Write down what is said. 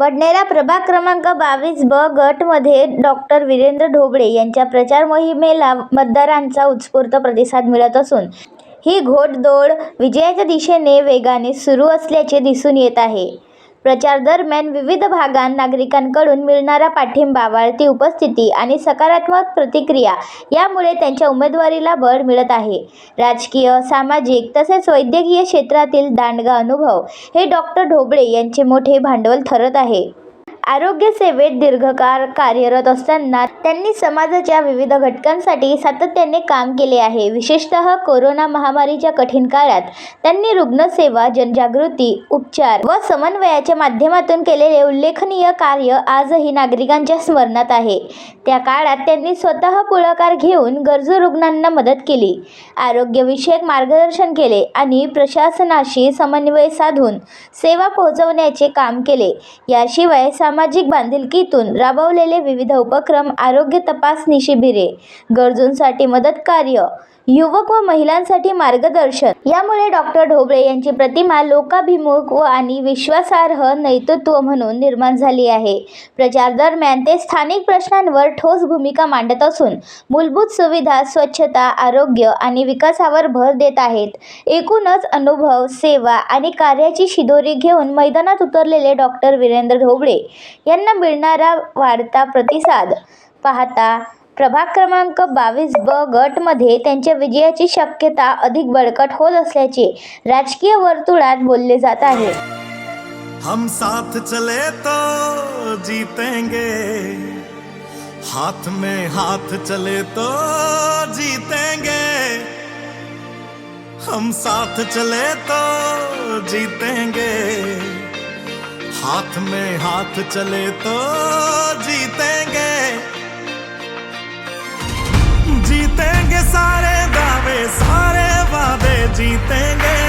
बडनेरा प्रभाग क्रमांक 22 ब गटमध्ये डॉक्टर वीरेंद्र ढोबळे यांच्या प्रचार मोहिमेला मतदारांचा उत्स्फूर्त प्रतिसाद मिळत असून ही घोडदौड विजयाच्या दिशेने वेगाने सुरू असल्याचे दिसून येत आहे। प्रचार दरम्यान विविध भागांत नागरिकांकडून मिळणारा पाठिंबा, वाढती उपस्थिती आणि सकारात्मक प्रतिक्रिया यामुळे त्यांच्या उमेदवारीला बळ मिळत आहे। राजकीय, सामाजिक तसेच वैद्यकीय क्षेत्रातील दांडगा अनुभव हे डॉक्टर ढोबळे यांचे मोठे भांडवल ठरत आहे। आरोग्य सेवेत दीर्घकाळ कार्यरत असताना त्यांनी समाजाच्या विविध घटकांसाठी सातत्याने काम केले आहे। विशेषतः कोरोना महामारीच्या कठीण काळात त्यांनी रुग्णसेवा, जनजागृती, उपचार व समन्वयाच्या माध्यमातून केलेले उल्लेखनीय कार्य आजही नागरिकांच्या स्मरणात आहे। त्या काळात त्यांनी स्वतः पुढाकार घेऊन गरजू रुग्णांना मदत केली, आरोग्यविषयक मार्गदर्शन केले आणि प्रशासनाशी समन्वय साधून सेवा पोहोचवण्याचे काम केले। याशिवाय सामाजिक बांधिलकीतून राबवलेले विविध उपक्रम, आरोग्य तपासणी शिबिरे, गरजूंसाठी मदत कार्य, युवक व महिलांसाठी मार्गदर्शन यामुळे डॉक्टर ढोबळे यांची प्रतिमा लोकाभिमुख आणि विश्वासार्ह नेतृत्व म्हणून निर्माण झाली आहे। प्रचार दरम्यान ते स्थानिक प्रश्नांवर ठोस भूमिका मांडत असून मूलभूत सुविधा, स्वच्छता, आरोग्य आणि विकासावर भर देत आहेत। एकूणच अनुभव, सेवा आणि कार्याची शिदोरी घेऊन मैदानात उतरलेले डॉक्टर वीरेंद्र ढोबळे यांना मिळणारा वाढता प्रतिसाद पाहता प्रभाग क्रमांक 22 ब गटमध्ये त्यांच्या विजयाची शक्यता अधिक बळकट होत असल्याचे राजकीय वर्तुळात बोलले जात आहे। हम साथ चले तो जीतेंगे, हाथ में हाथ चले तो जीतेंगे, हम साथ चले तो जीतेंगे, हाथ में हाथ चले तो जीतेंगे, जीतेंगे सारे दावे सारे वादे जीतेंगे।